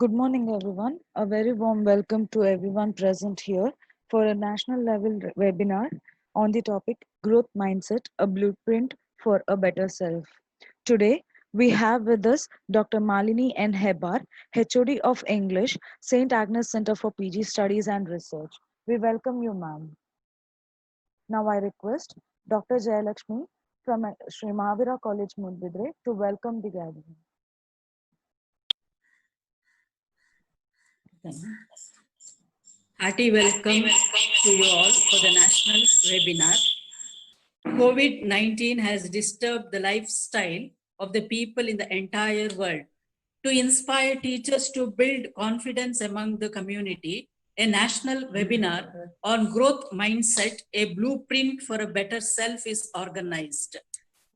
Good morning, everyone. A very warm welcome to everyone present here for a national level webinar on the topic Growth Mindset, a Blueprint for a Better Self. Today, we have with us Dr. Malini N. Hebar, HOD of English, St. Agnes Center for PG Studies and Research. We welcome you, ma'am. Now, I request Dr. Jayalakshmi from Sri Mahavira College, Mudbidre, to welcome the gathering. Hearty welcome to you all for the national webinar. COVID-19 has disturbed the lifestyle of the people in the entire world. To inspire teachers to build confidence among the community, a national webinar on growth mindset, a blueprint for a better self is organized.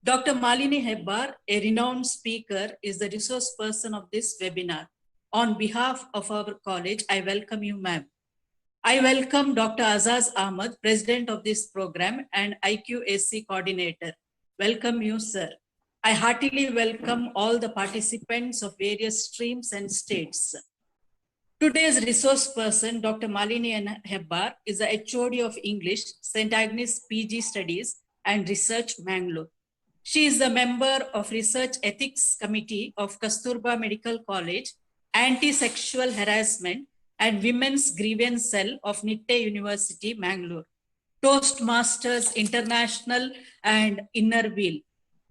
Dr. Malini Hebar, a renowned speaker, is the resource person of this webinar. On behalf of our college, I welcome you, ma'am. I welcome Dr. Azaz Ahmad, President of this program and IQAC Coordinator. Welcome you, sir. I heartily welcome all the participants of various streams and states. Today's resource person, Dr. Malini N. Hebar, is the HOD of English, St. Agnes PG Studies and Research, Mangalore. She is the member of Research Ethics Committee of Kasturba Medical College, Anti-Sexual Harassment and Women's Grievance Cell of Nitte University, Mangalore, Toastmasters International and Inner Wheel.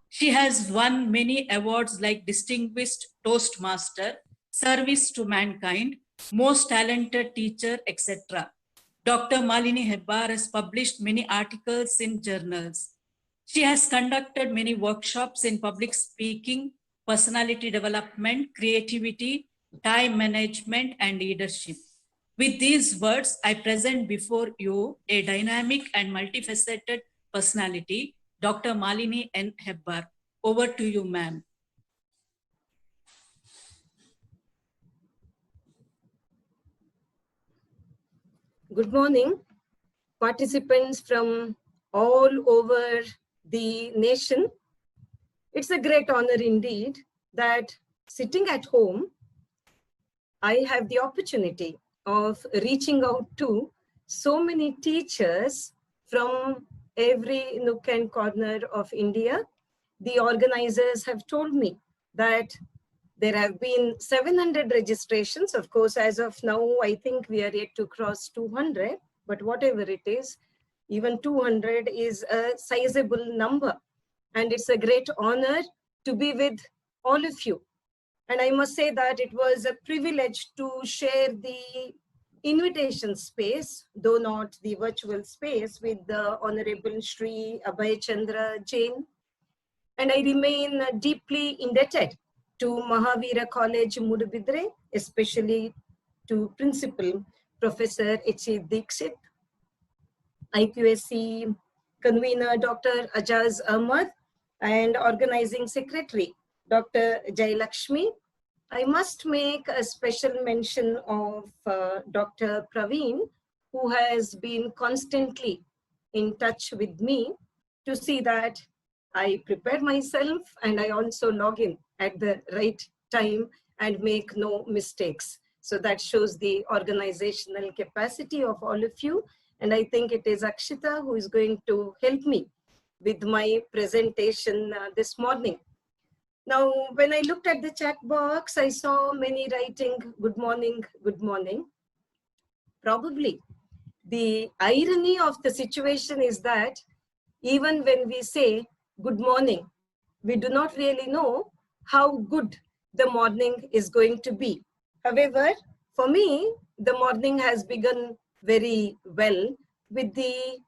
She has won many awards like Distinguished Toastmaster, Service to Mankind, Most Talented Teacher, etc. Dr. Malini Hebar has published many articles in journals. She has conducted many workshops in public speaking, personality development, creativity, time management, and leadership. With these words, I present before you a dynamic and multifaceted personality, Dr. Malini N. Hebar. Over to you, ma'am. Good morning, participants from all over the nation. It's a great honor indeed that sitting at home, I have the opportunity of reaching out to so many teachers from every nook and corner of India. The organizers have told me that there have been 700 registrations. Of course, as of now, I think we are yet to cross 200, but whatever it is, even 200 is a sizable number. And it's a great honor to be with all of you. And I must say that it was a privilege to share the invitation space, though not the virtual space, with the Honorable Shri Abhay Chandra Jain. And I remain deeply indebted to Mahavira College, Mudbidre, especially to Principal Professor H.E. Dixit, IQAC Convener Dr. Azaz Ahmad, and Organizing Secretary Dr. Jayalakshmi. I must make a special mention of Dr. Praveen, who has been constantly in touch with me to see that I prepare myself and I also log in at the right time and make no mistakes. So that shows the organizational capacity of all of you. And I think it is Akshita who is going to help me with my presentation this morning. Now, when I looked at the chat box, I saw many writing, good morning, good morning. Probably the irony of the situation is that even when we say good morning, we do not really know how good the morning is going to be. However, for me, the morning has begun very well with the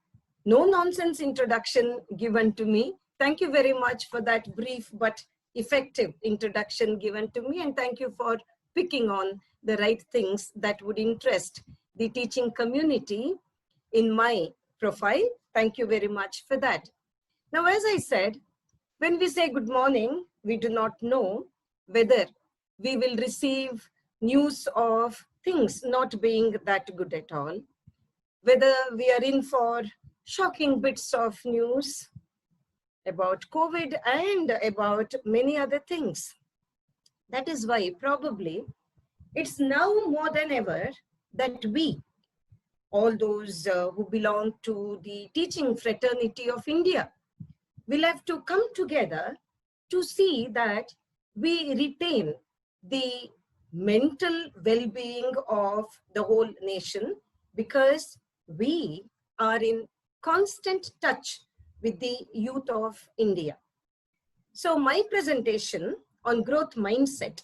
no-nonsense introduction given to me. Thank you very much for that brief but effective introduction given to me, and thank you for picking on the right things that would interest the teaching community in my profile. Thank you very much for that. Now, as I said, when we say good morning, we do not know whether we will receive news of things not being that good at all, whether we are in for shocking bits of news about COVID and about many other things. That is why probably it's now more than ever that we, all those who belong to the teaching fraternity of India, will have to come together to see that we retain the mental well-being of the whole nation, because we are in constant touch with the youth of India. So my presentation on growth mindset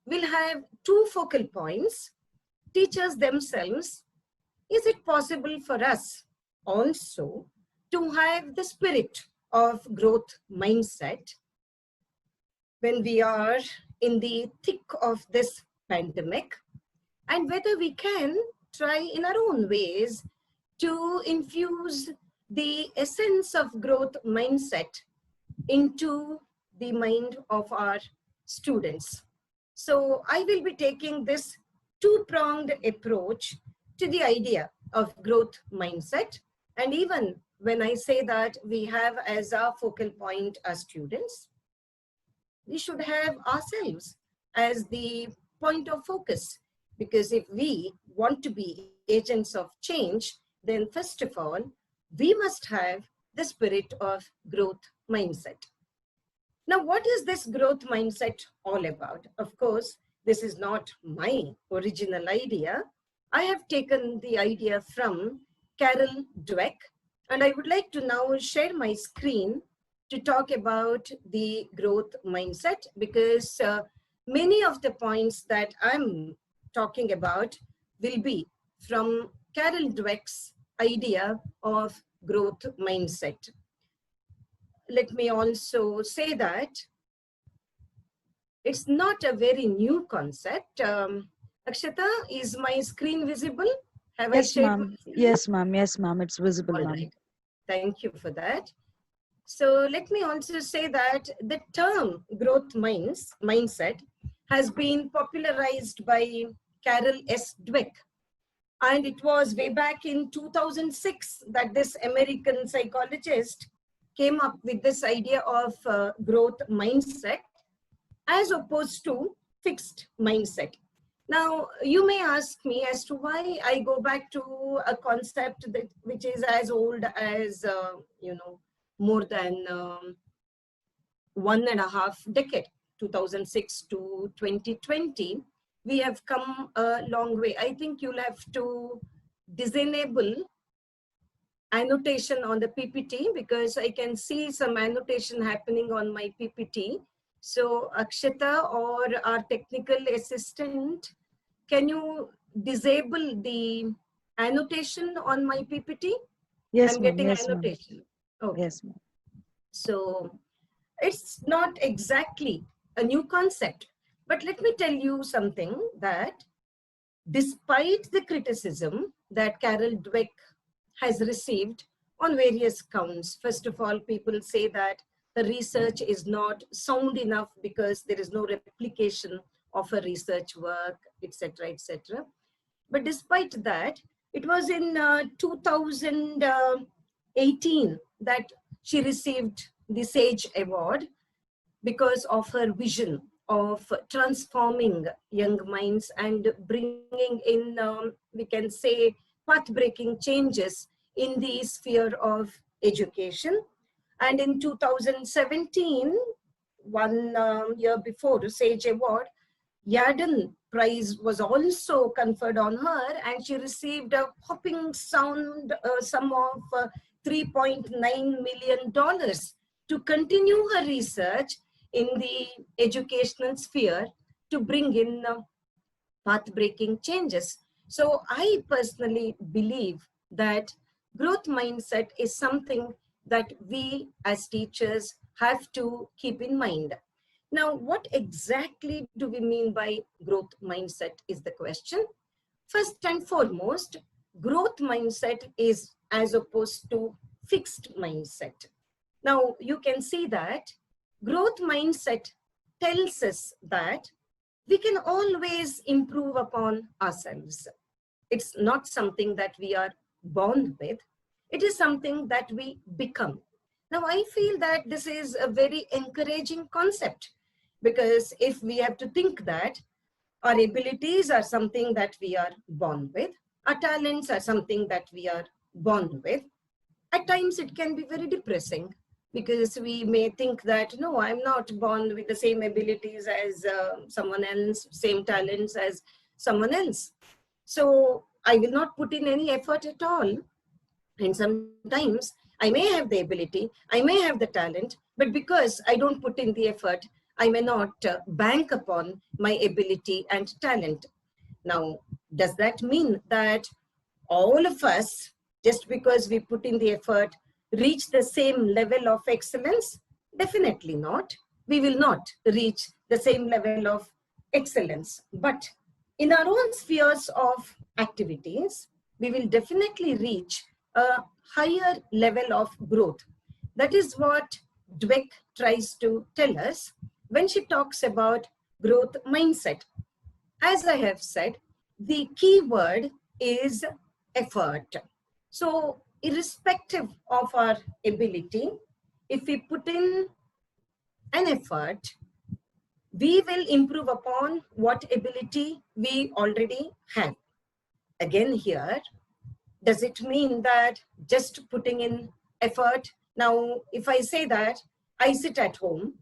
will have two focal points: teachers themselves. Is it possible for us also to have the spirit of growth mindset when we are in the thick of this pandemic, and whether we can try in our own ways to infuse the essence of growth mindset into the mind of our students. So I will be taking this two-pronged approach to the idea of growth mindset. And even when I say that we have as our focal point our students, we should have ourselves as the point of focus. Because if we want to be agents of change, then first of all, we must have the spirit of growth mindset. Now, what is this growth mindset all about? Of course, this is not my original idea. I have taken the idea from Carol Dweck, and I would like to now share my screen to talk about the growth mindset, because many of the points that I'm talking about will be from Carol Dweck's idea of growth mindset. Let me also say that it's not a very new concept. Akshata, is my screen visible? Have Yes, I shared? ma'am. Yes, ma'am. Yes, ma'am. It's visible, All ma'am. right. Thank you for that. So let me also say that the term growth mindset has been popularized by Carol S. Dweck. And it was way back in 2006 that this American psychologist came up with this idea of growth mindset as opposed to fixed mindset. Now, you may ask me as to why I go back to a concept that which is as old as, more than 1.5 decade, 2006 to 2020. We have come a long way. I think you'll have to disable annotation on the PPT, because I can see some annotation happening on my PPT. So Akshata or our technical assistant, can you disable the annotation on my PPT? Yes, I'm ma'am. getting Yes, ma'am. annotation. Okay. Yes, ma'am. So it's not exactly a new concept, but let me tell you something, that despite the criticism that Carol Dweck has received on various counts, first of all, people say that the research is not sound enough because there is no replication of her research work, etc., etc. But despite that, it was in 2018 that she received the SAGE Award because of her vision of transforming young minds and bringing in, we can say, path-breaking changes in the sphere of education. And in 2017, one year before the SAGE Award, Yarden Prize was also conferred on her, and she received a whopping sum of $3.9 million to continue her research in the educational sphere to bring in path-breaking changes. So I personally believe that growth mindset is something that we as teachers have to keep in mind. Now, what exactly do we mean by growth mindset is the question. First and foremost, growth mindset is as opposed to fixed mindset. Now, you can see that growth mindset tells us that we can always improve upon ourselves. It's not something that we are born with. It is something that we become. Now, I feel that this is a very encouraging concept, because if we have to think that Our abilities are something that we are born with. Our talents are something that we are born with. At times it can be very depressing because we may think that, no, I'm not born with the same abilities as someone else, same talents as someone else. So I will not put in any effort at all. And sometimes I may have the ability, I may have the talent, but because I don't put in the effort, I may not bank upon my ability and talent. Now, does that mean that all of us, just because we put in the effort, reach the same level of excellence? Definitely not. We will not reach the same level of excellence. But in our own spheres of activities, we will definitely reach a higher level of growth. That is what Dweck tries to tell us when she talks about growth mindset. As I have said, the key word is effort. So irrespective of our ability, if we put in an effort, we will improve upon what ability we already have. Again here, does it mean that just putting in effort? Now, if I say that I sit at home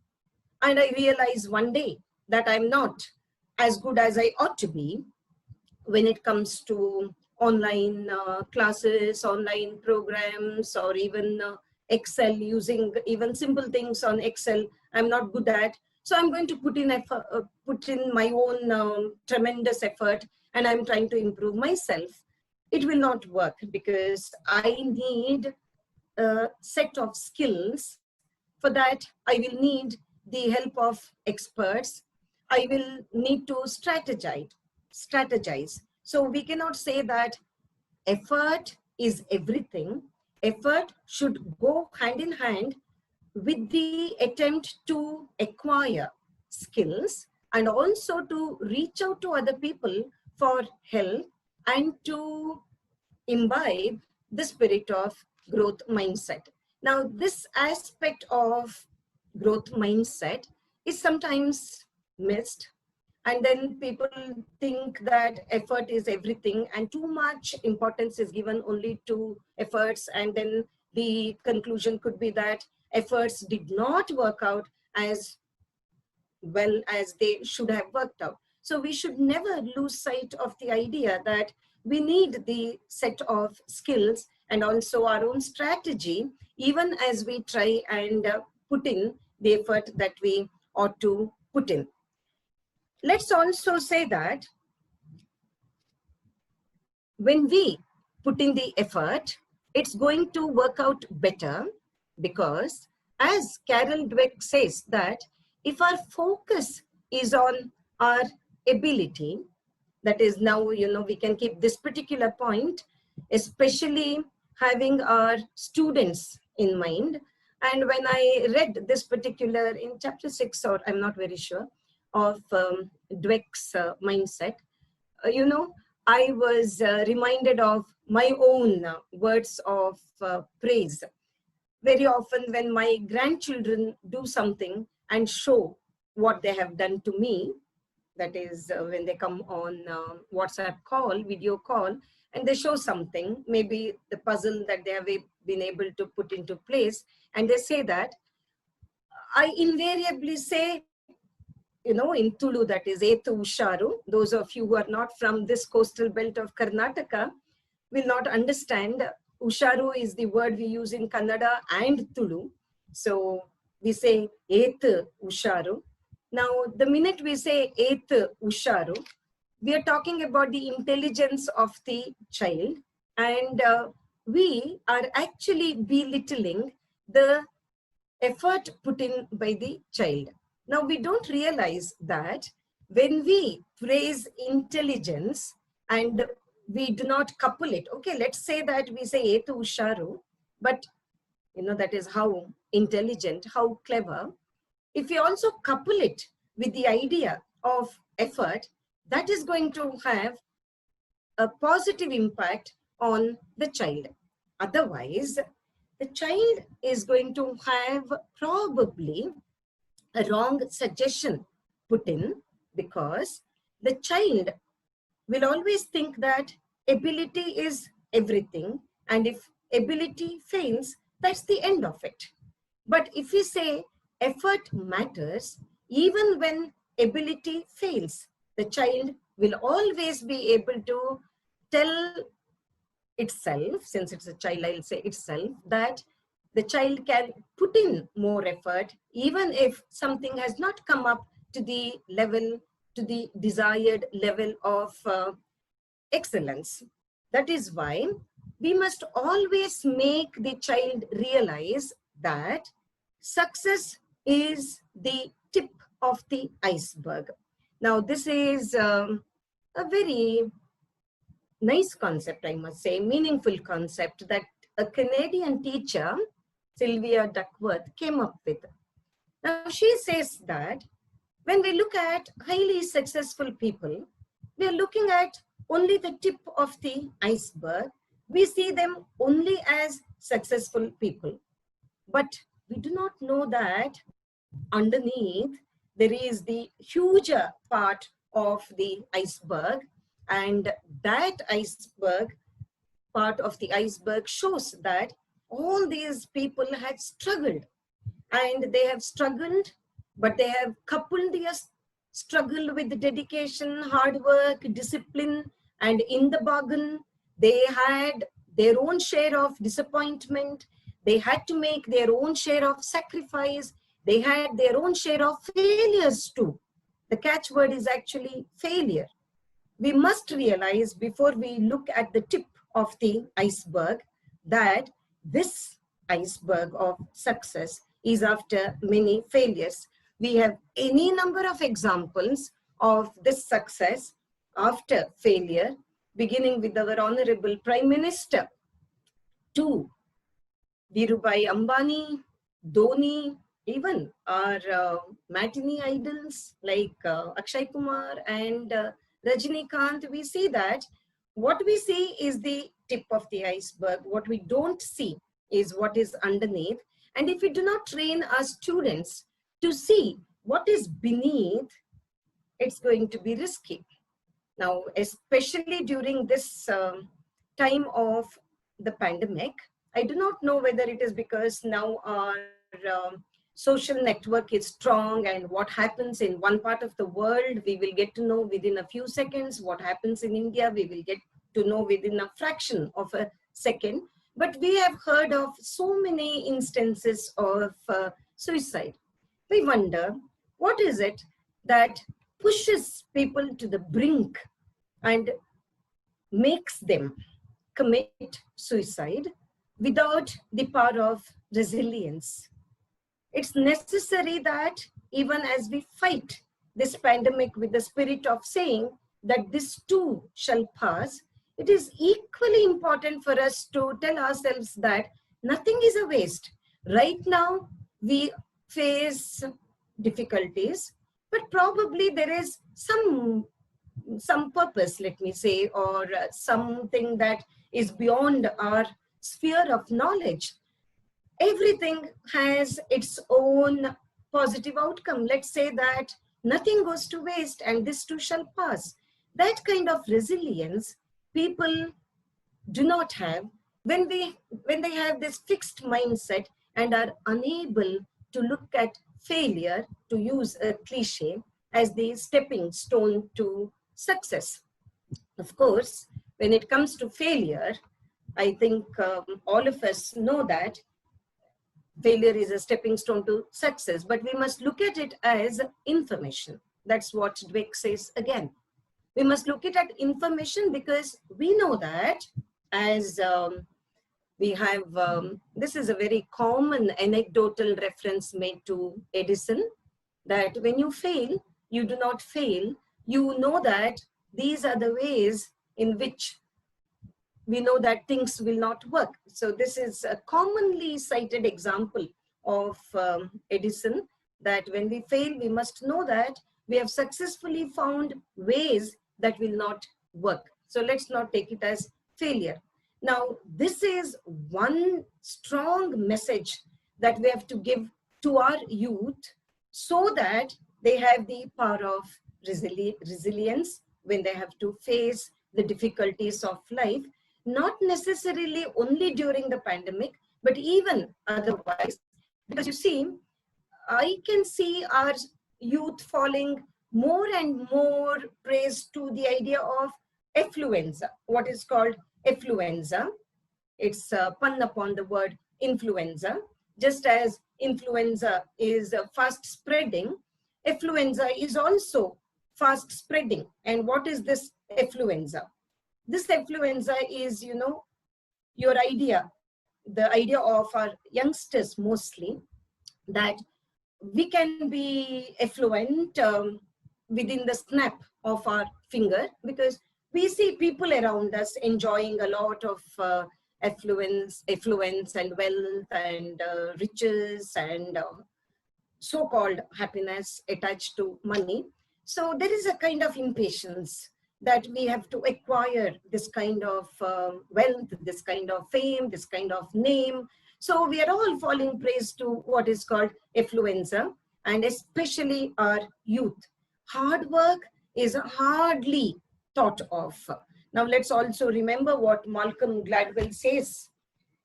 and I realize one day that I'm not as good as I ought to be when it comes to online classes, online programs, or even Excel, using even simple things on Excel, I'm not good at. So I'm going to put in effort, put in my own tremendous effort, and I'm trying to improve myself. It will not work because I need a set of skills. For that, I will need the help of experts. I will need to strategize. So we cannot say that effort is everything. Effort should go hand in hand with the attempt to acquire skills and also to reach out to other people for help and to imbibe the spirit of growth mindset. Now, this aspect of growth mindset is sometimes missed, and then people think that effort is everything and too much importance is given only to efforts, and then the conclusion could be that efforts did not work out as well as they should have worked out. So we should never lose sight of the idea that we need the set of skills and also our own strategy, even as we try and put in the effort that we ought to put in. Let's also say that when we put in the effort, it's going to work out better, because as Carol Dweck says that if our focus is on our ability, that is now, we can keep this particular point, especially having our students in mind. And when I read this particular in chapter 6, or I'm not very sure, of Dweck's mindset, I was reminded of my own words of praise. Very often when my grandchildren do something and show what they have done to me, that is when they come on WhatsApp call, video call, and they show something, maybe the puzzle that they have been able to put into place, and they say that, I invariably say, in Tulu, that is Etu Usharu. Those of you who are not from this coastal belt of Karnataka will not understand. Usharu is the word we use in Kannada and Tulu. So we say Et Usharu. Now, the minute we say Et Usharu, we are talking about the intelligence of the child, and we are actually belittling the effort put in by the child. Now, we don't realize that when we praise intelligence and we do not couple it, okay, let's say that we say Etu Usharu, but that is how intelligent, how clever. If we also couple it with the idea of effort, that is going to have a positive impact on the child. Otherwise, the child is going to have probably a wrong suggestion put in, because the child will always think that ability is everything, and if ability fails, that's the end of it. But if we say effort matters, even when ability fails, the child will always be able to tell itself, since it's a child, I'll say itself, that the child can put in more effort, even if something has not come up to the level, to the desired level of excellence. That is why we must always make the child realize that success is the tip of the iceberg. Now, this is a very nice concept, I must say, meaningful concept that a Canadian teacher, Sylvia Duckworth, came up with. Now, she says that when we look at highly successful people, we are looking at only the tip of the iceberg. We see them only as successful people. But we do not know that underneath there is the huger part of the iceberg, and that iceberg, part of the iceberg, shows that all these people had struggled, and they have struggled, but they have coupled their struggle with dedication, hard work, discipline, and in the bargain, they had their own share of disappointment. They had to make their own share of sacrifice. They had their own share of failures too. The catchword is actually failure. We must realize before we look at the tip of the iceberg that this iceberg of success is after many failures. We have any number of examples of this success after failure, beginning with our Honorable Prime Minister to Dhirubhai Ambani, Dhoni, even our matinee idols like Akshay Kumar and Rajinikanth. We see that what we see is the tip of the iceberg. What we don't see is what is underneath. And if we do not train our students to see what is beneath, it's going to be risky. Now, especially during this time of the pandemic, I do not know whether it is because now our social network is strong, and what happens in one part of the world, we will get to know within a few seconds. What happens in India, we will get to know within a fraction of a second. But we have heard of so many instances of suicide. We wonder, what is it that pushes people to the brink and makes them commit suicide without the power of resilience? It's necessary that even as we fight this pandemic with the spirit of saying that this too shall pass, it is equally important for us to tell ourselves that nothing is a waste. Right now, we face difficulties, but probably there is some purpose, let me say, or something that is beyond our sphere of knowledge. Everything has its own positive outcome. Let's say that nothing goes to waste and this too shall pass. That kind of resilience people do not have when they have this fixed mindset and are unable to look at failure, to use a cliche, as the stepping stone to success. Of course, when it comes to failure, I think all of us know that failure is a stepping stone to success, but we must look at it as information. That's what Dweck says again. We must look at information because we know that as we have, this is a very common anecdotal reference made to Edison, that when you fail, you do not fail. You know that these are the ways in which we know that things will not work. So this is a commonly cited example of Edison, that when we fail, we must know that we have successfully found ways that will not work. So let's not take it as failure. Now, this is one strong message that we have to give to our youth so that they have the power of resilience when they have to face the difficulties of life, not necessarily only during the pandemic, but even otherwise. Because you see, I can see our youth falling more and more praise to the idea of affluenza, what is called affluenza. It's pun upon the word influenza. Just as influenza is fast spreading, affluenza is also fast spreading. And what is this affluenza? This affluenza is, you know, your idea, the idea of our youngsters mostly, that we can be affluent within the snap of our finger, because we see people around us enjoying a lot of affluence and wealth and riches and so-called happiness attached to money. So there is a kind of impatience that we have to acquire this kind of wealth, this kind of fame, this kind of name. So we are all falling praise to what is called affluenza, and especially our youth. Hard work is hardly thought of. Now let's also remember what Malcolm Gladwell says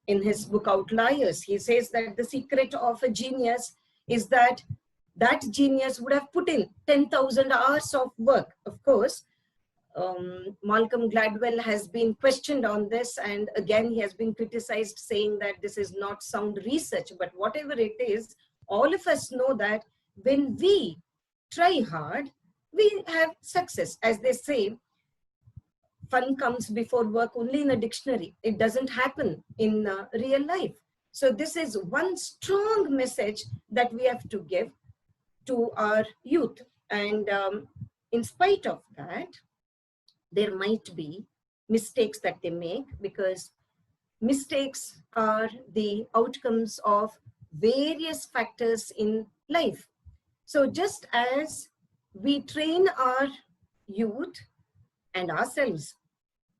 in his book Outliers. He says that the secret of a genius is that that genius would have put in 10,000 hours of work. Of course, Malcolm Gladwell has been questioned on this, and again he has been criticized, saying that this is not sound research. But whatever it is, all of us know that when we try hard, we have success. As they say, fun comes before work only in a dictionary. It doesn't happen in real life. So this is one strong message that we have to give to our youth. And in spite of that, there might be mistakes that they make, because mistakes are the outcomes of various factors in life. So just as we train our youth and ourselves,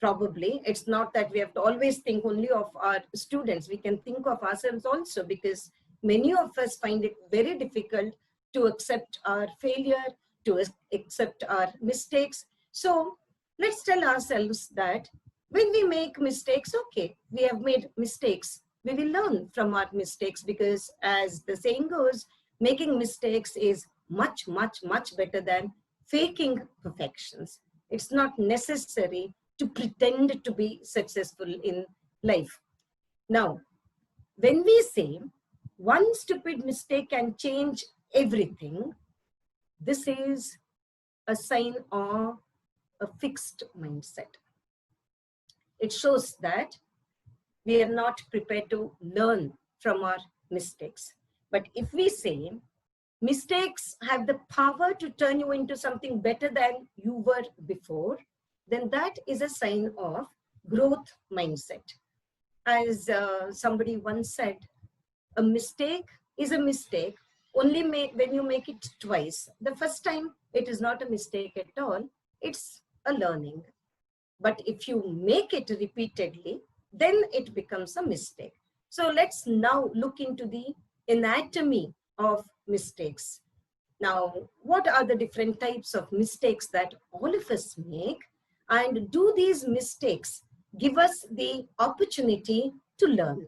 probably, it's not that we have to always think only of our students. We can think of ourselves also, because many of us find it very difficult to accept our failure, to accept our mistakes. So let's tell ourselves that when we make mistakes, okay, we have made mistakes. We will learn from our mistakes, because as the saying goes, making mistakes is much, much, much better than faking perfections. It's not necessary to pretend to be successful in life. Now, when we say one stupid mistake can change everything, this is a sign of a fixed mindset. It shows that we are not prepared to learn from our mistakes. But if we say mistakes have the power to turn you into something better than you were before, then that is a sign of growth mindset. As somebody once said, a mistake is a mistake only when you make it twice. The first time, it is not a mistake at all. It's a learning. But if you make it repeatedly, then it becomes a mistake. So let's now look into the anatomy of mistakes. Now, what are the different types of mistakes that all of us make? And do these mistakes give us the opportunity to learn?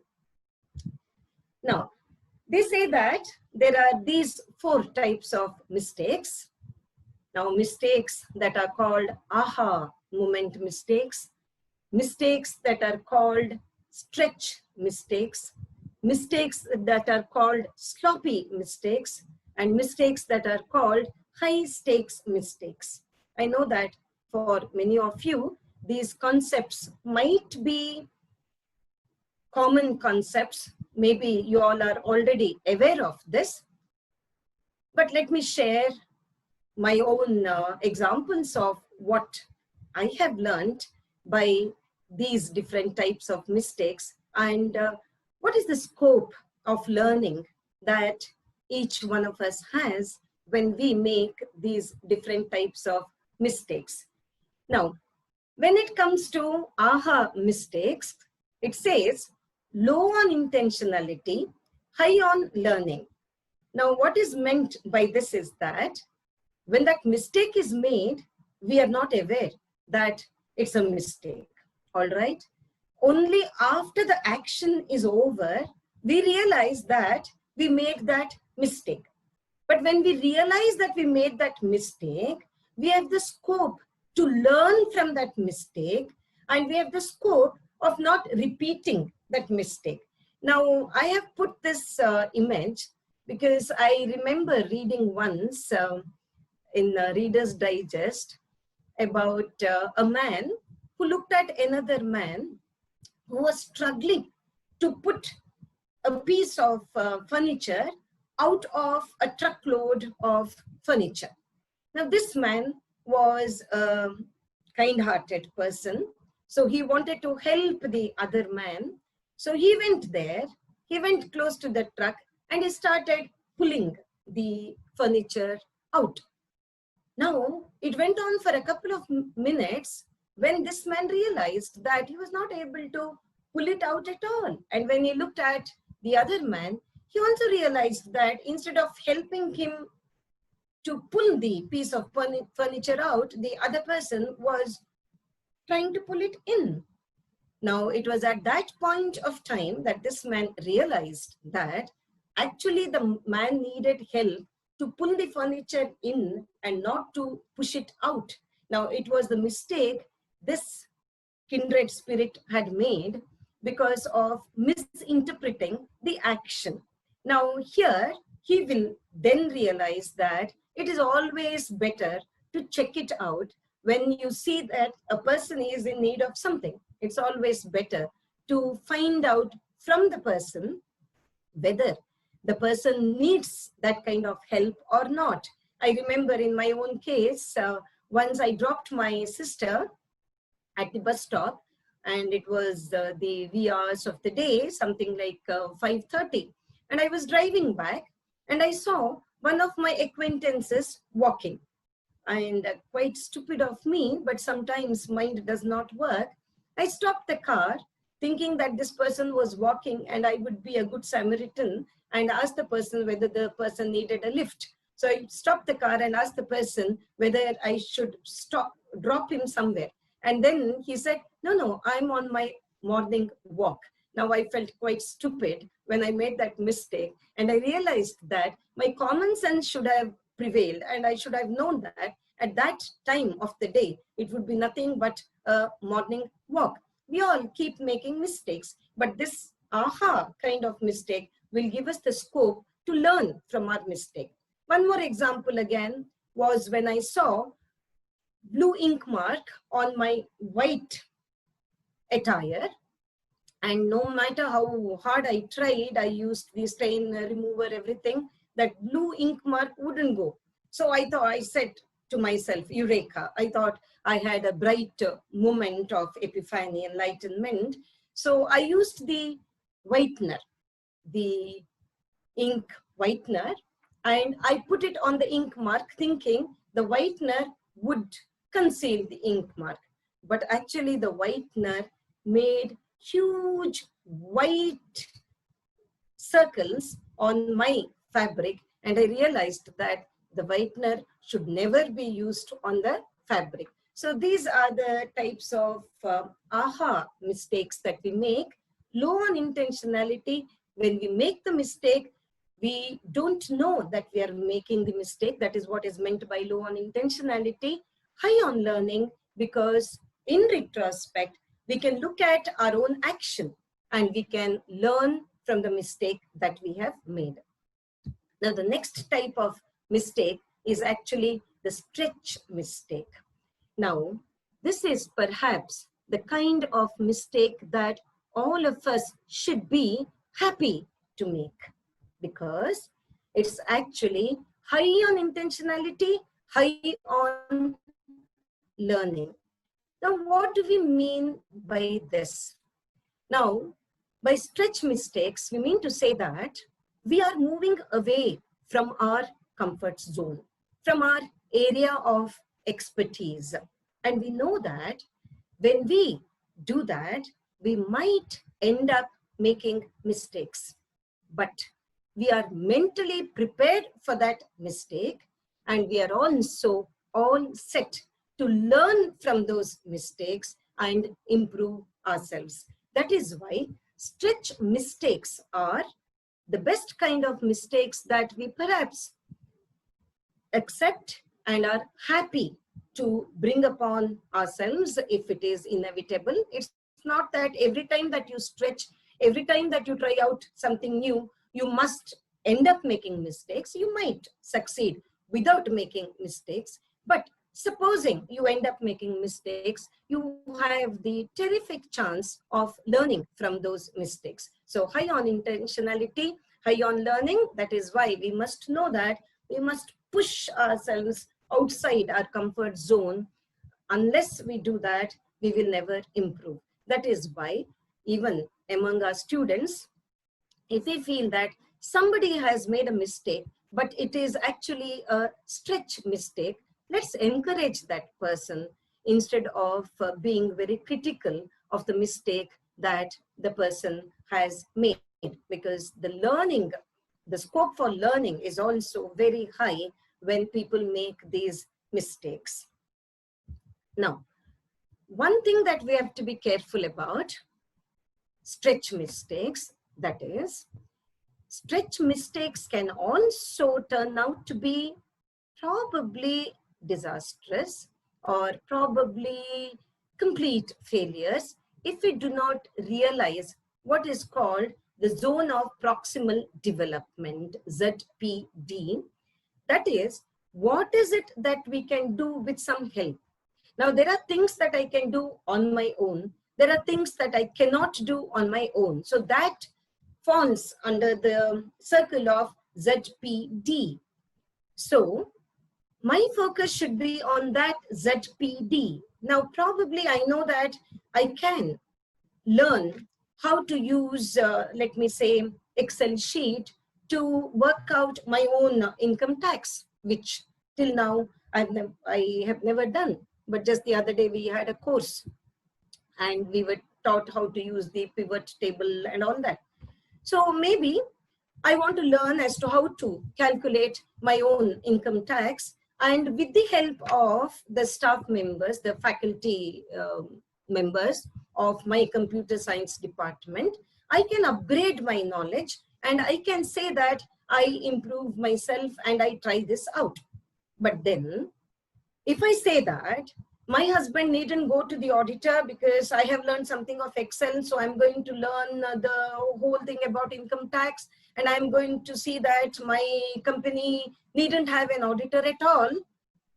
Now, they say that there are these 4 types of mistakes. Now, mistakes that are called aha moment mistakes, mistakes that are called stretch mistakes, mistakes that are called sloppy mistakes, and mistakes that are called high stakes mistakes. I know that for many of you, these concepts might be common concepts. Maybe you all are already aware of this. But let me share my own examples of what I have learned by these different types of mistakes, and what is the scope of learning that each one of us has when we make these different types of mistakes. Now, when it comes to aha mistakes, it says low on intentionality, high on learning. Now, what is meant by this is that when that mistake is made, we are not aware that it's a mistake. All right. Only after the action is over, we realize that we made that mistake. But when we realize that we made that mistake, we have the scope to learn from that mistake, and we have the scope of not repeating that mistake. Now, I have put this image because I remember reading once in Reader's Digest about a man who looked at another man who was struggling to put a piece of furniture out of a truckload of furniture. Now, this man was a kind-hearted person, so he wanted to help the other man. So he went there, he went close to the truck, and he started pulling the furniture out. Now, it went on for a couple of minutes when this man realized that he was not able to pull it out at all. And when he looked at the other man, he also realized that instead of helping him to pull the piece of furniture out, the other person was trying to pull it in. Now, it was at that point of time that this man realized that actually the man needed help to pull the furniture in and not to push it out. Now, it was the mistake this kindred spirit had made because of misinterpreting the action. Now, here he will then realize that it is always better to check it out when you see that a person is in need of something. It's always better to find out from the person whether the person needs that kind of help or not. I remember in my own case, once I dropped my sister at the bus stop, and it was the wee hours of the day, something like 5:30. And I was driving back, and I saw one of my acquaintances walking. And quite stupid of me, but sometimes mind does not work. I stopped the car, thinking that this person was walking and I would be a good Samaritan and asked the person whether the person needed a lift. So I stopped the car and asked the person whether I should drop him somewhere. And then he said, no, I'm on my morning walk. Now I felt quite stupid when I made that mistake. And I realized that my common sense should have prevailed, and I should have known that at that time of the day, it would be nothing but a morning walk. We all keep making mistakes, but this aha kind of mistake will give us the scope to learn from our mistake. One more example again was when I saw blue ink mark on my white attire. And no matter how hard I tried, I used the stain remover, everything, that blue ink mark wouldn't go. So I said to myself, Eureka. I thought I had a bright moment of epiphany, enlightenment. So I used the whitener, the ink whitener, and I put it on the ink mark thinking the whitener would conceal the ink mark. But actually the whitener made huge white circles on my fabric, and I realized that the whitener should never be used on the fabric. So these are the types of aha mistakes that we make. Low on intentionality, when we make the mistake, we don't know that we are making the mistake. That is what is meant by low on intentionality. High on learning, because in retrospect, we can look at our own action and we can learn from the mistake that we have made. Now, the next type of mistake is actually the stretch mistake. Now, this is perhaps the kind of mistake that all of us should be happy to make, because it's actually high on intentionality, high on learning. Now, what do we mean by this? Now, by stretch mistakes, we mean to say that we are moving away from our comfort zone, from our area of expertise. And we know that when we do that, we might end up making mistakes. But we are mentally prepared for that mistake. and we are also all set to learn from those mistakes and improve ourselves. That is why stretch mistakes are the best kind of mistakes that we perhaps accept and are happy to bring upon ourselves if it is inevitable. It's not that every time that you stretch, every time that you try out something new, you must end up making mistakes. You might succeed without making mistakes, but supposing you end up making mistakes, you have the terrific chance of learning from those mistakes. So high on intentionality, high on learning. That is why we must know that we must push ourselves outside our comfort zone. Unless we do that, we will never improve. That is why even among our students, if we feel that somebody has made a mistake, but it is actually a stretch mistake, let's encourage that person instead of being very critical of the mistake that the person has made, because the learning, the scope for learning is also very high when people make these mistakes. Now, one thing that we have to be careful about, stretch mistakes, that is, stretch mistakes can also turn out to be probably disastrous or probably complete failures if we do not realize what is called the zone of proximal development, ZPD. That is, what is it that we can do with some help? Now, there are things that I can do on my own. There are things that I cannot do on my own. So that falls under the circle of ZPD. So my focus should be on that ZPD. Now, probably I know that I can learn how to use, let me say, Excel sheet to work out my own income tax, which till now I have never done. But just the other day we had a course and we were taught how to use the pivot table and all that. So maybe I want to learn as to how to calculate my own income tax, and with the help of the staff members, the faculty members of my computer science department, I can upgrade my knowledge and I can say that I improve myself and I try this out. But then, if I say that my husband needn't go to the auditor because I have learned something of Excel, so I'm going to learn the whole thing about income tax, and I'm going to see that my company needn't have an auditor at all,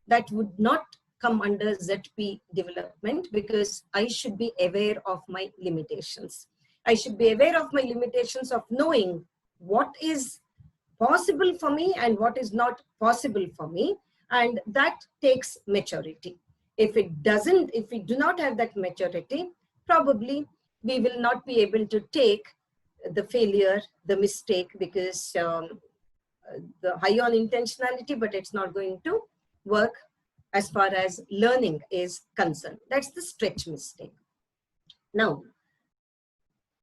that would not come under ZP development, because I should be aware of my limitations. I should be aware of my limitations of knowing what is possible for me and what is not possible for me, and that takes maturity. If it doesn't, if we do not have that maturity, probably we will not be able to take the failure, the mistake, because the high on intentionality, but it's not going to work as far as learning is concerned. That's the stretch mistake. Now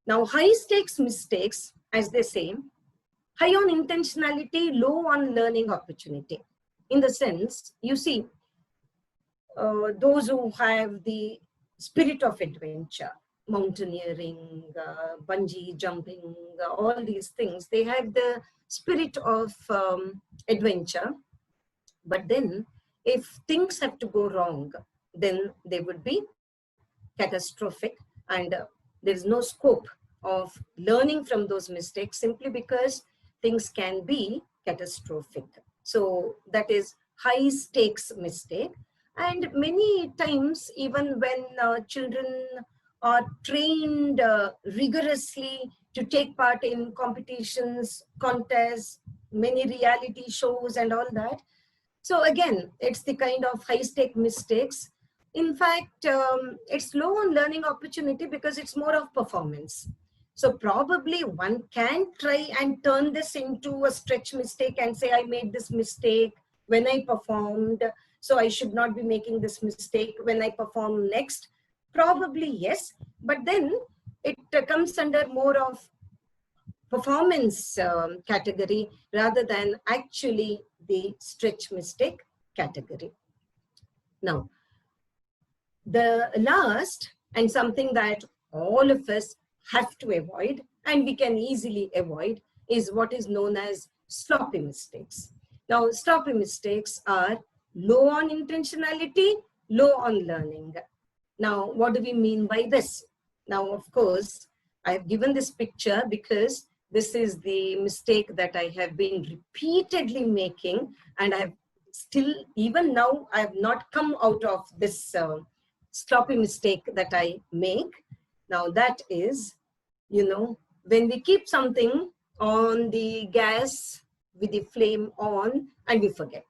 high stakes mistakes, as they say, high on intentionality, low on learning opportunity. In the sense, you see, those who have the spirit of adventure, mountaineering, bungee jumping, all these things, they have the spirit of adventure. But then if things have to go wrong, then they would be catastrophic, and there is no scope of learning from those mistakes simply because things can be catastrophic. So that is high stakes mistake. And many times, even when children are trained rigorously to take part in competitions, contests, many reality shows and all that. So again, it's the kind of high stake mistakes. In fact, it's low on learning opportunity because it's more of performance. So probably one can try and turn this into a stretch mistake and say, I made this mistake when I performed, so I should not be making this mistake when I perform next. Probably yes, but then it comes under more of performance category rather than actually the stretch mistake category. Now, the last and something that all of us have to avoid and we can easily avoid is what is known as sloppy mistakes. Now, sloppy mistakes are low on intentionality, low on learning. Now, what do we mean by this? Now, of course, I have given this picture because this is the mistake that I have been repeatedly making, and I have still, even now, I have not come out of this sloppy mistake that I make. Now, that is, you know, when we keep something on the gas with the flame on and we forget.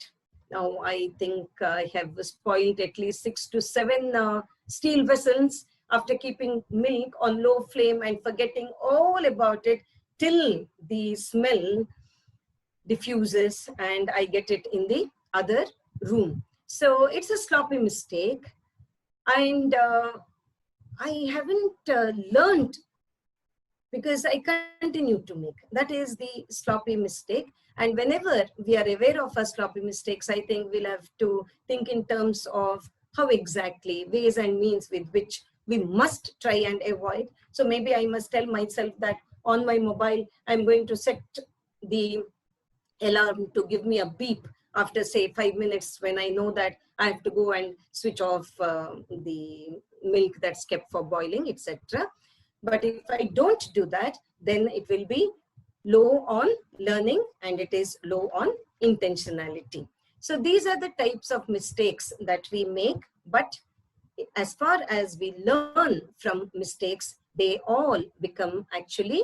Now, I think I have spoiled at least 6 to 7 steel vessels after keeping milk on low flame and forgetting all about it till the smell diffuses and I get it in the other room. So it's a sloppy mistake, and I haven't learned because I continue to make. That is the sloppy mistake. And whenever we are aware of our sloppy mistakes, I think we'll have to think in terms of how exactly, ways and means with which we must try and avoid. So maybe I must tell myself that on my mobile, I'm going to set the alarm to give me a beep after say 5 minutes when I know that I have to go and switch off the milk that's kept for boiling, etc. But if I don't do that, then it will be low on learning and it is low on intentionality. So these are the types of mistakes that we make, but as far as we learn from mistakes, they all become actually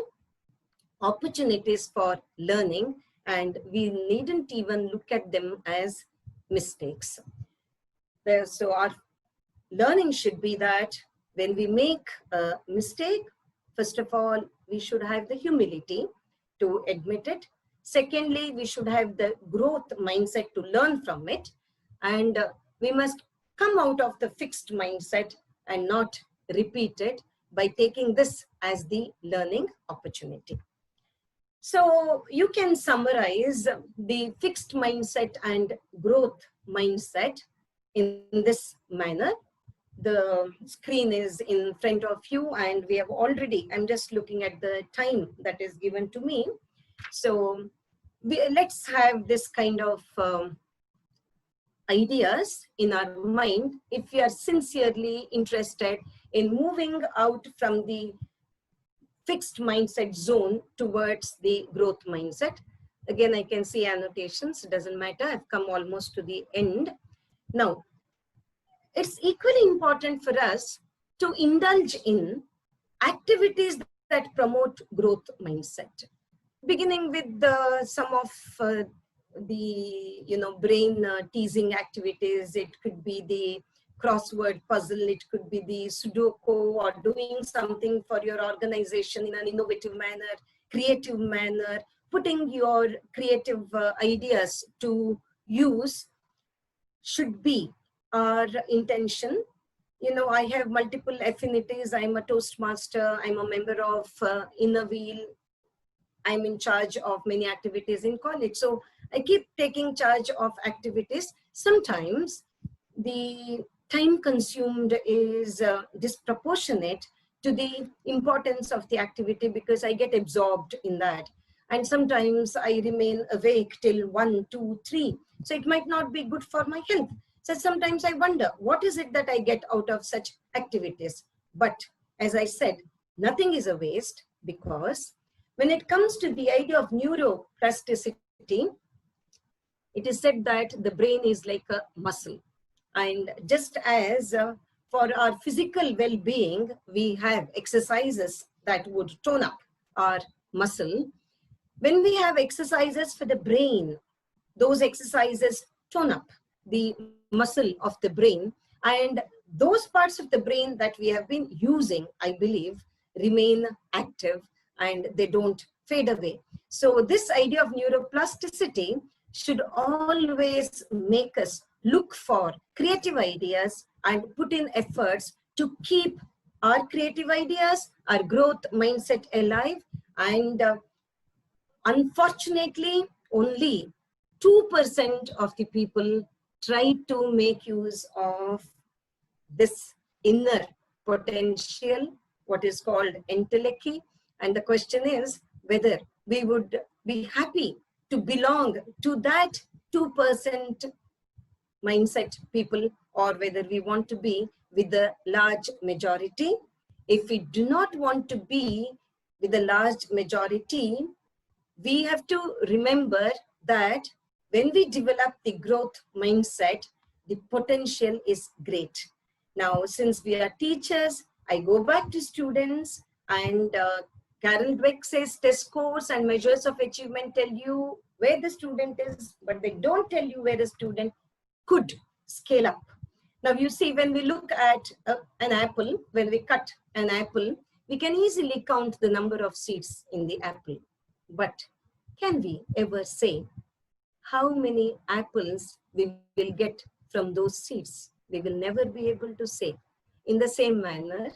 opportunities for learning, and we needn't even look at them as mistakes. So our learning should be that when we make a mistake, first of all, we should have the humility to admit it. Secondly, we should have the growth mindset to learn from it. And we must come out of the fixed mindset and not repeat it by taking this as the learning opportunity. So you can summarize the fixed mindset and growth mindset in this manner. The screen is in front of you and we have already, I'm just looking at the time that is given to me. So let's have this kind of ideas in our mind if we are sincerely interested in moving out from the fixed mindset zone towards the growth mindset. Again, I can see annotations, it doesn't matter, I've come almost to the end. Now, it's equally important for us to indulge in activities that promote growth mindset, beginning with some of the brain teasing activities. It could be the crossword puzzle, it could be the Sudoku, or doing something for your organization in an innovative manner, creative manner, putting your creative ideas to use should be our intention. You know, I have multiple affinities. I'm a Toastmaster, I'm a member of Inner Wheel, I'm in charge of many activities in college. So I keep taking charge of activities. Sometimes the time consumed is disproportionate to the importance of the activity because I get absorbed in that. And sometimes I remain awake till 1, 2, 3. So it might not be good for my health. So sometimes I wonder, what is it that I get out of such activities? But as I said, nothing is a waste, because when it comes to the idea of neuroplasticity, it is said that the brain is like a muscle. And just as for our physical well-being, we have exercises that would tone up our muscle. When we have exercises for the brain, those exercises tone up the muscle of the brain, and those parts of the brain that we have been using, I believe, remain active and they don't fade away. So this idea of neuroplasticity should always make us look for creative ideas and put in efforts to keep our creative ideas, our growth mindset alive. And unfortunately, only 2% of the people try to make use of this inner potential, what is called entelechy. And the question is whether we would be happy to belong to that 2% mindset people, or whether we want to be with the large majority. If we do not want to be with the large majority, we have to remember that when we develop the growth mindset, the potential is great. Now, since we are teachers, I go back to students, and Carol Dweck says test scores and measures of achievement tell you where the student is, but they don't tell you where the student could scale up. Now, you see, when we look at an apple, when we cut an apple, we can easily count the number of seeds in the apple. But can we ever say how many apples we will get from those seeds? We will never be able to say. In the same manner,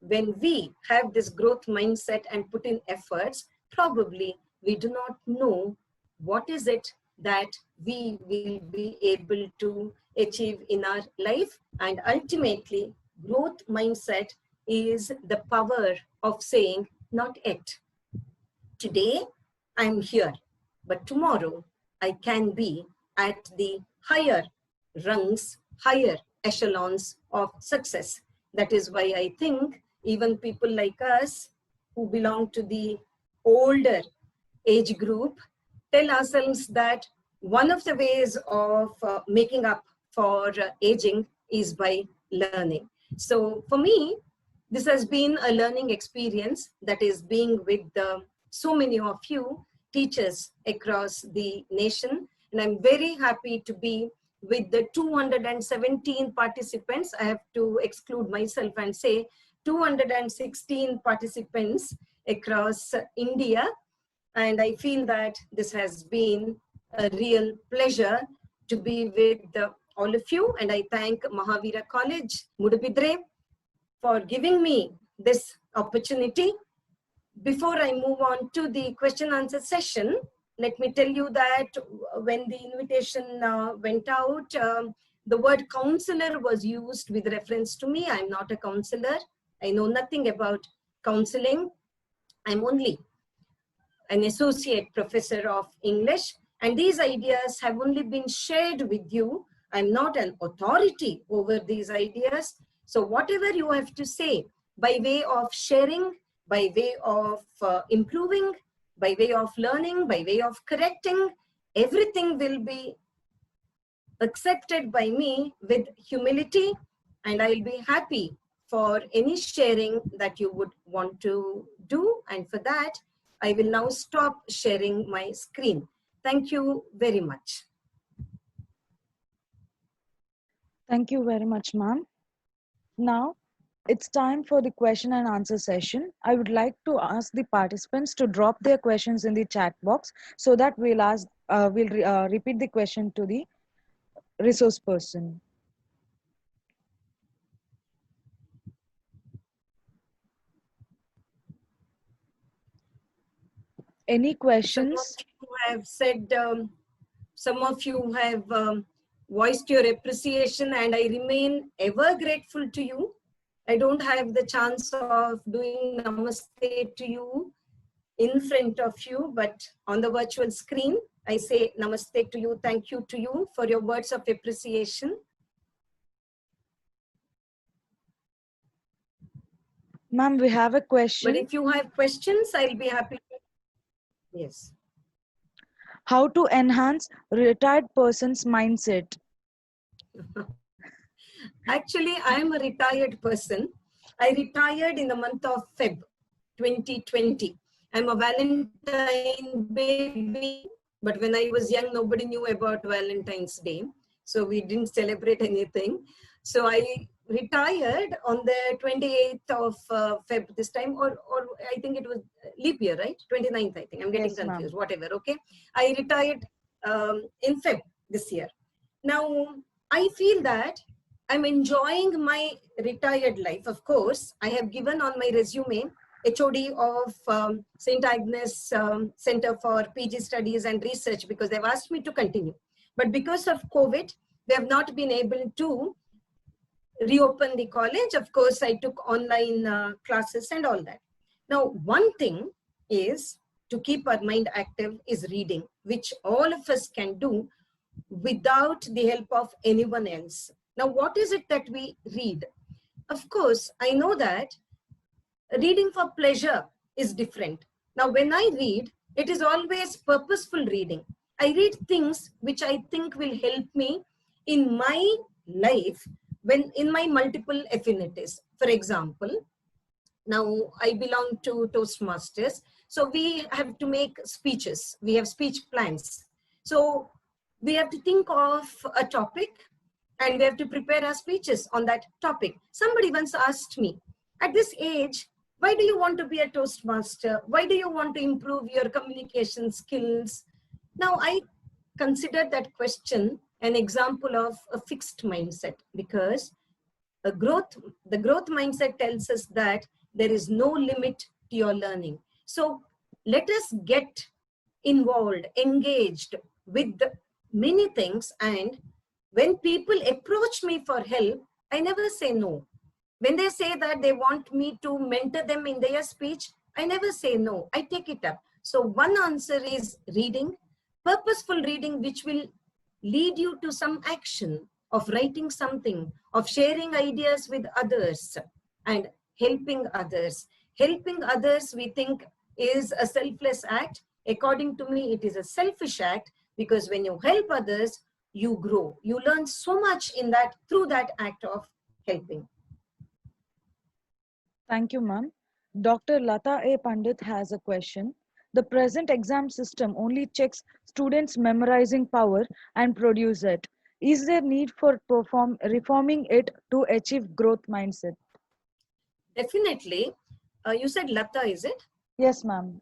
when we have this growth mindset and put in efforts, probably we do not know what is it that we will be able to achieve in our life. And ultimately, growth mindset is the power of saying, not yet. Today, I'm here, but tomorrow I can be at the higher rungs, higher echelons of success. That is why I think even people like us who belong to the older age group tell ourselves that one of the ways of making up for aging is by learning. So for me, this has been a learning experience, that is being with so many of you teachers across the nation. And I'm very happy to be with the 217 participants. I have to exclude myself and say 216 participants across India. And I feel that this has been a real pleasure to be with all of you. And I thank Mahavira College, Mudupidre, for giving me this opportunity. Before I move on to the question answer session, let me tell you that when the invitation went out, the word counselor was used with reference to me. I'm not a counselor. I know nothing about counseling. I'm only an associate professor of English, and these ideas have only been shared with you. I'm not an authority over these ideas. So whatever you have to say by way of sharing, by way of improving, by way of learning, by way of correcting, everything will be accepted by me with humility, and I'll be happy for any sharing that you would want to do. And for that, I will now stop sharing my screen. Thank you very much. Thank you very much, ma'am. Now, it's time for the question and answer session. I would like to ask the participants to drop their questions in the chat box so that we'll repeat the question to the resource person. Any questions? Some of you have voiced your appreciation, and I remain ever grateful to you. I don't have the chance of doing namaste to you in front of you, but on the virtual screen, I say namaste to you, thank you to you for your words of appreciation. Ma'am, we have a question. But if you have questions, I'll be happy to. Yes. How to enhance retired person's mindset? Actually, I am a retired person. I retired in the month of Feb 2020. I'm a Valentine baby, but when I was young, nobody knew about Valentine's Day. So we didn't celebrate anything. So I retired on the 28th of Feb this time, or I think it was leap year, right? 29th, I think. I'm getting confused, whatever, okay? I retired in Feb this year. Now, I feel that I'm enjoying my retired life. Of course, I have given on my resume HOD of St. Agnes Center for PG Studies and Research because they've asked me to continue. But because of COVID, they have not been able to reopen the college. Of course, I took online classes and all that. Now, one thing is to keep our mind active is reading, which all of us can do without the help of anyone else. Now, what is it that we read? Of course, I know that reading for pleasure is different. Now, when I read, it is always purposeful reading. I read things which I think will help me in my life when in my multiple affinities. For example, now I belong to Toastmasters. So we have to make speeches. We have speech plans. So we have to think of a topic and we have to prepare our speeches on that topic. Somebody once asked me, at this age, why do you want to be a Toastmaster? Why do you want to improve your communication skills? Now I consider that question an example of a fixed mindset, because the growth mindset tells us that there is no limit to your learning. So let us get involved, engaged with many things. And when people approach me for help, I never say no. When they say that they want me to mentor them in their speech, I never say no. I take it up. So one answer is reading, purposeful reading, which will lead you to some action of writing something, of sharing ideas with others and helping others. Helping others, we think, is a selfless act. According to me, it is a selfish act, because when you help others, you grow. You learn so much in that through that act of helping. Thank you, ma'am. Dr. Lata A. Pandit has a question. The present exam system only checks students' memorizing power and produce it. Is there need for reforming it to achieve growth mindset? Definitely. You said Lata, is it? Yes, ma'am.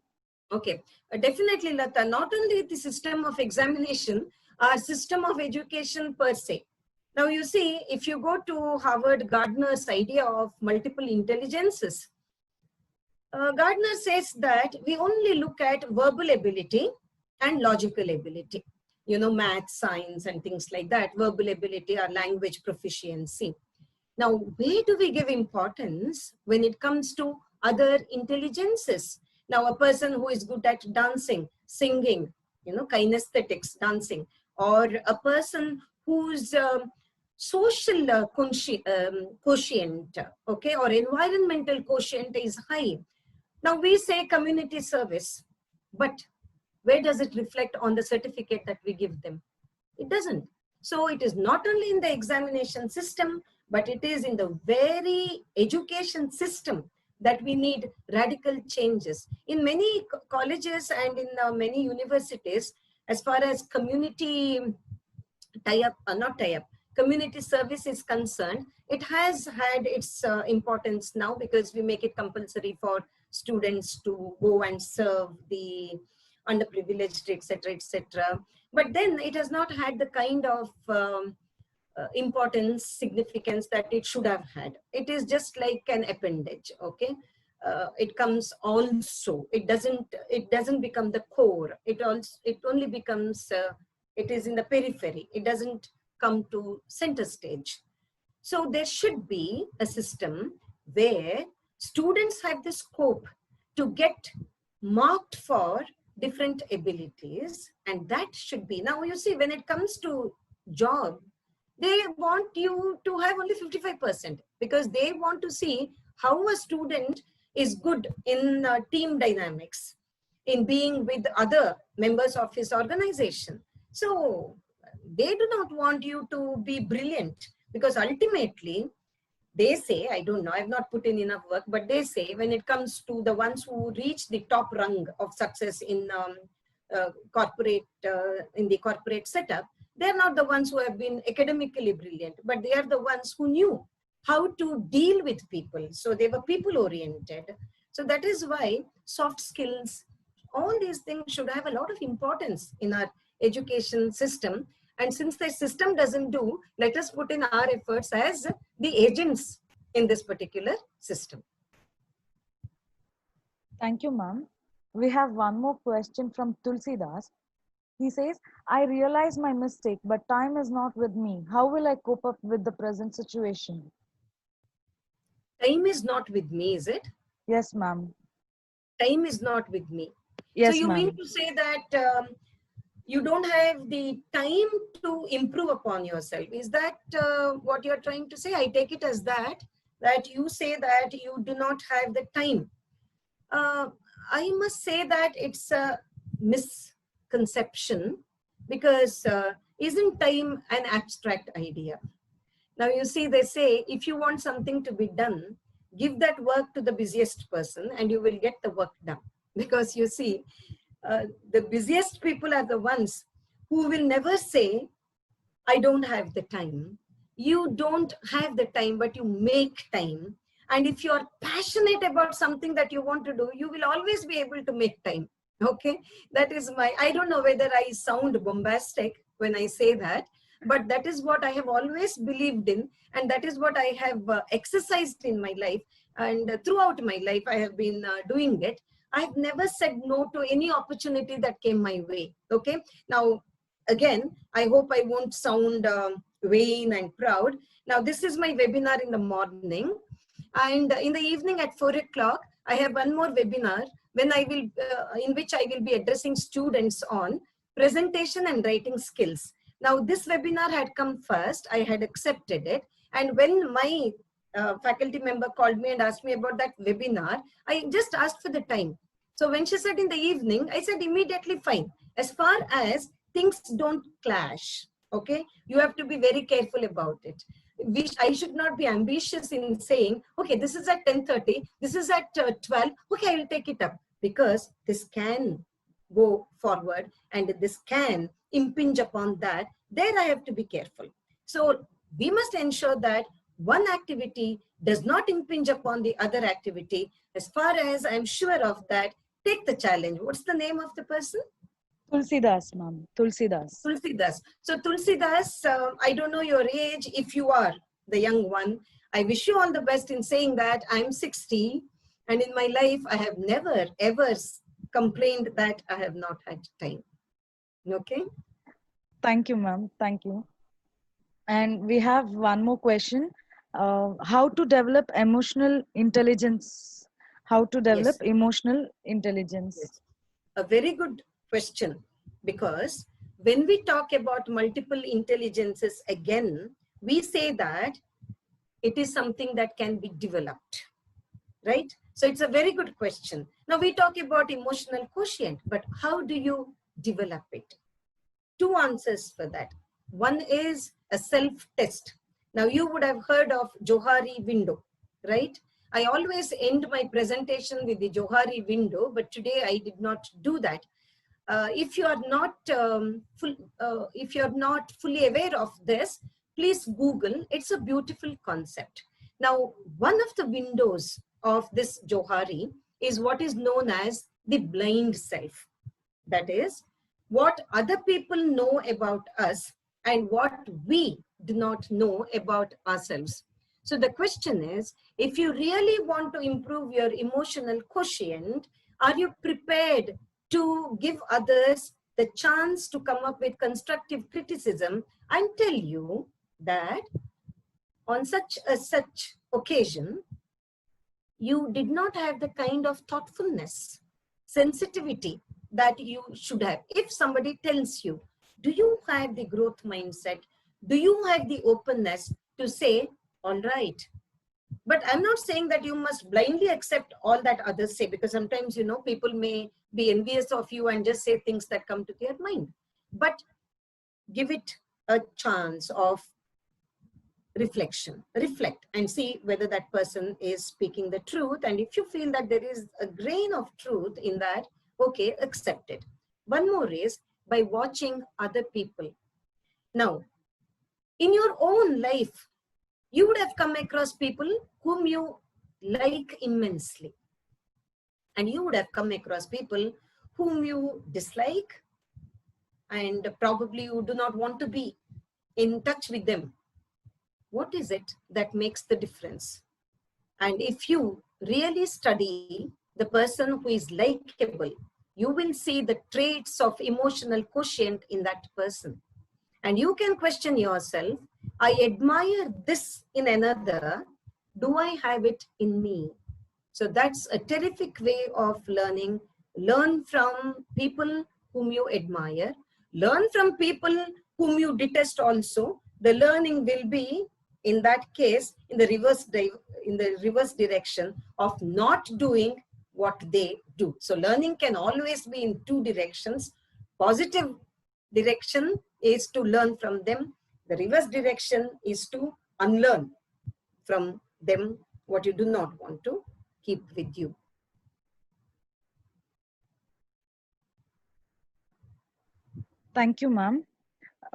Okay. Definitely, Lata. Not only the system of examination, our system of education per se. Now, you see, if you go to Howard Gardner's idea of multiple intelligences, Gardner says that we only look at verbal ability and logical ability. You know, math, science, and things like that. Verbal ability or language proficiency. Now, where do we give importance when it comes to other intelligences? Now, a person who is good at dancing, singing, you know, kinesthetics, dancing, or a person whose social quotient, okay, or environmental quotient is high. Now, we say community service, but where does it reflect on the certificate that we give them? It doesn't. So it is not only in the examination system, but it is in the very education system that we need radical changes. In many colleges and in many universities, as far as community community service is concerned, it has had its importance now, because we make it compulsory for students to go and serve the underprivileged, etc., etc. But then it has not had the kind of importance, significance that it should have had. It is just like an appendage, okay? It comes also. It doesn't become the core. It only becomes. It is in the periphery. It doesn't come to center stage. So there should be a system where students have the scope to get marked for different abilities, and that should be. Now, you see, when it comes to job, they want you to have only 55%, because they want to see how a student is good in team dynamics, in being with other members of his organization. So they do not want you to be brilliant, because ultimately they say, I don't know, I've not put in enough work, but they say when it comes to the ones who reach the top rung of success in in the corporate setup, they're not the ones who have been academically brilliant, but they are the ones who knew how to deal with people. So they were people oriented. So that is why soft skills, all these things should have a lot of importance in our education system. And since the system doesn't do, let us put in our efforts as the agents in this particular system. Thank you, ma'am. We have one more question from Tulsidas. He says, I realize my mistake, but time is not with me. How will I cope up with the present situation? Time is not with me, is it? Yes, ma'am. Time is not with me. So Yes, you mean ma'am. to say that you don't have the time to improve upon yourself? Is that what you're trying to say? I take it as that you say that you do not have the time. I must say that it's a misconception, because isn't time an abstract idea? Now, you see, they say if you want something to be done, give that work to the busiest person and you will get the work done. Because you see, the busiest people are the ones who will never say, I don't have the time. You don't have the time, but you make time. And if you're passionate about something that you want to do, you will always be able to make time. Okay. That is I don't know whether I sound bombastic when I say that, but that is what I have always believed in. And that is what I have exercised in my life. And throughout my life, I have been doing it. I've never said no to any opportunity that came my way. Okay. Now, again, I hope I won't sound vain and proud. Now, this is my webinar in the morning. And in the evening at 4 o'clock, I have one more webinar in which I will be addressing students on presentation and writing skills. Now, this webinar had come first. I had accepted it. And when my faculty member called me and asked me about that webinar, I just asked for the time. So when she said in the evening, I said immediately fine. As far as things don't clash, okay, you have to be very careful about it. I should not be ambitious in saying, okay, this is at 10:30, this is at 12, okay, I will take it up, because this can go forward and this can impinge upon that. There I have to be careful. So we must ensure that one activity does not impinge upon the other activity. As far as I'm sure of that, take the challenge. What's the name of the person? Tulsidas, ma'am. Tulsidas. Tulsidas. So Tulsidas, I don't know your age. If you are the young one, I wish you all the best in saying that I'm 60, and in my life, I have never ever complained that I have not had time. Okay. Thank you, ma'am. Thank you. And we have one more question. How to develop emotional intelligence? How to develop Yes. emotional intelligence? Yes. A very good question, because when we talk about multiple intelligences, again, we say that it is something that can be developed, right? So it's a very good question. Now we talk about emotional quotient, but how do you develop it? Two answers for that. One is a self-test. Now you would have heard of Johari window, right? I always end my presentation with the Johari window, but today I did not do that. If you are not fully aware of this, please Google. It's a beautiful concept. Now, one of the windows of this Johari is what is known as the blind self. That is, what other people know about us and what we do not know about ourselves. So the question is, if you really want to improve your emotional quotient, are you prepared to give others the chance to come up with constructive criticism and tell you that on such occasion, you did not have the kind of thoughtfulness, sensitivity that you should have. If somebody tells you, do you have the growth mindset? Do you have the openness to say, all right? But I'm not saying that you must blindly accept all that others say, because sometimes, people may be envious of you and just say things that come to their mind. But give it a chance of reflection. Reflect and see whether that person is speaking the truth. And if you feel that there is a grain of truth in that, okay, accept it. One more is by watching other people. Now, in your own life, you would have come across people whom you like immensely. And you would have come across people whom you dislike, and probably you do not want to be in touch with them. What is it that makes the difference? And if you really study the person who is likable. You will see the traits of emotional quotient in that person. And you can question yourself, I admire this in another. Do I have it in me? So that's a terrific way of learning. Learn from people whom you admire. Learn from people whom you detest also. The learning will be, in that case, in the reverse direction of not doing what they do. So learning can always be in two directions. Positive direction is to learn from them. The reverse direction is to unlearn from them what you do not want to keep with you. Thank you, ma'am.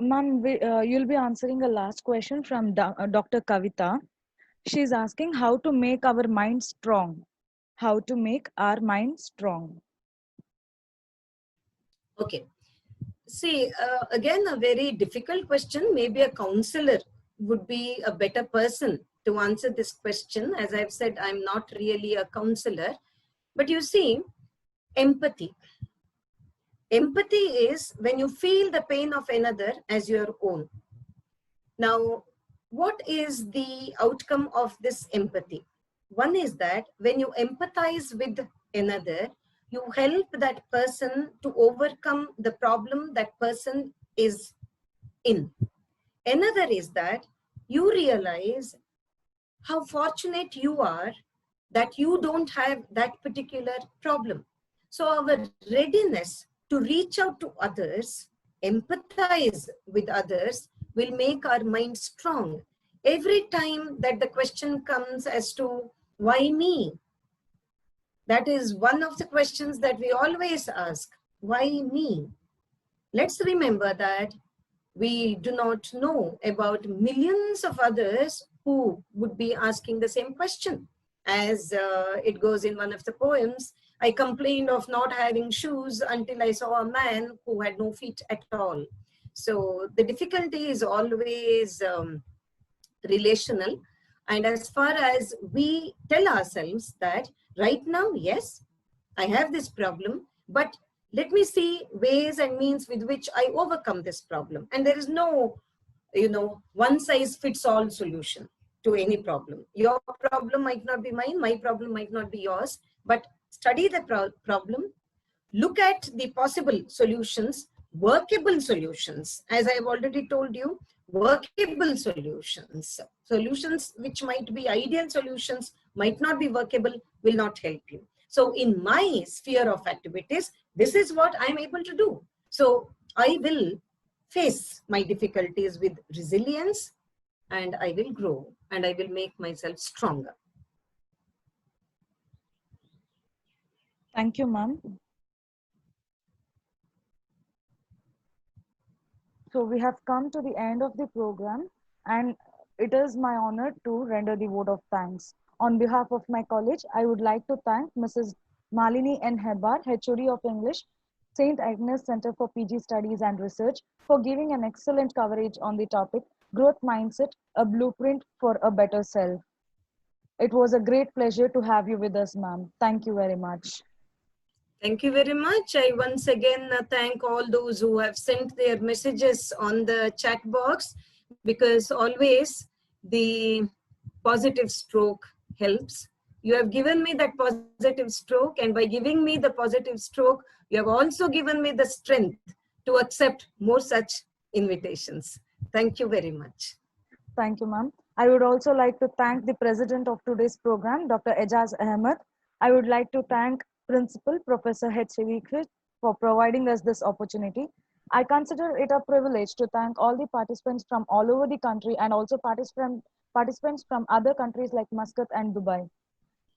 Ma'am, you'll be answering a last question from Dr. Kavita. She's asking how to make our mind strong. How to make our mind strong. Okay. See, again, a very difficult question. Maybe a counselor would be a better person to answer this question. As I've said, I'm not really a counselor. But you see, empathy. Empathy is when you feel the pain of another as your own. Now, what is the outcome of this empathy? One is that when you empathize with another, you help that person to overcome the problem that person is in. Another is that you realize how fortunate you are that you don't have that particular problem. So our readiness to reach out to others, empathize with others, will make our mind strong. Every time that the question comes as to why me, that is one of the questions that we always ask. Why me? Let's remember that we do not know about millions of others who would be asking the same question. As it goes in one of the poems, I complained of not having shoes until I saw a man who had no feet at all. So the difficulty is always relational. And as far as we tell ourselves that right now, yes, I have this problem, but let me see ways and means with which I overcome this problem. And there is no, one size fits all solution to any problem. Your problem might not be mine, my problem might not be yours, but study the problem, look at the possible solutions, workable solutions. As I have already told you, workable solutions. Solutions which might be ideal solutions, might not be workable, will not help you. So in my sphere of activities, this is what I'm able to do. So I will face my difficulties with resilience, and I will grow, and I will make myself stronger. Thank you, ma'am. So we have come to the end of the program, and it is my honor to render the vote of thanks. On behalf of my college, I would like to thank Mrs. Malini N. Hebar, HOD of English, St. Agnes Center for PG Studies and Research, for giving an excellent coverage on the topic, Growth Mindset, a Blueprint for a Better Self. It was a great pleasure to have you with us, ma'am. Thank you very much. Thank you very much. I once again thank all those who have sent their messages on the chat box, because always the positive stroke helps. You have given me that positive stroke, and by giving me the positive stroke, you have also given me the strength to accept more such invitations. Thank you very much. Thank you, ma'am. I would also like to thank the president of today's program, Dr. Ejaz Ahmed. I would like to thank Principal Professor H. Vikrit for providing us this opportunity. I consider it a privilege to thank all the participants from all over the country, and also participants from other countries like Muscat and Dubai.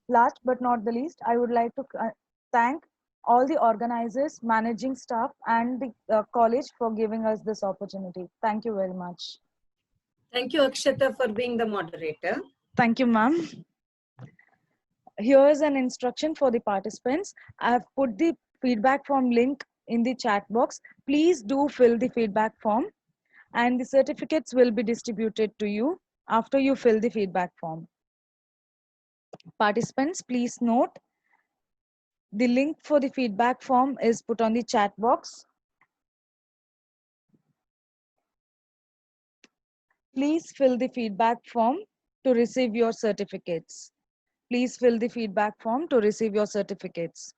Last but not the least, I would like to thank all the organizers, managing staff, and the college for giving us this opportunity. Thank you very much. Thank you, Akshata, for being the moderator. Thank you, ma'am. Here's an instruction for the participants. I have put the feedback form link in the chat box. Please do fill the feedback form, and the certificates will be distributed to you after you fill the feedback form. Participants, please note The link for the feedback form is put on the chat box. Please fill the feedback form to receive your certificates. Please fill the feedback form to receive your certificates.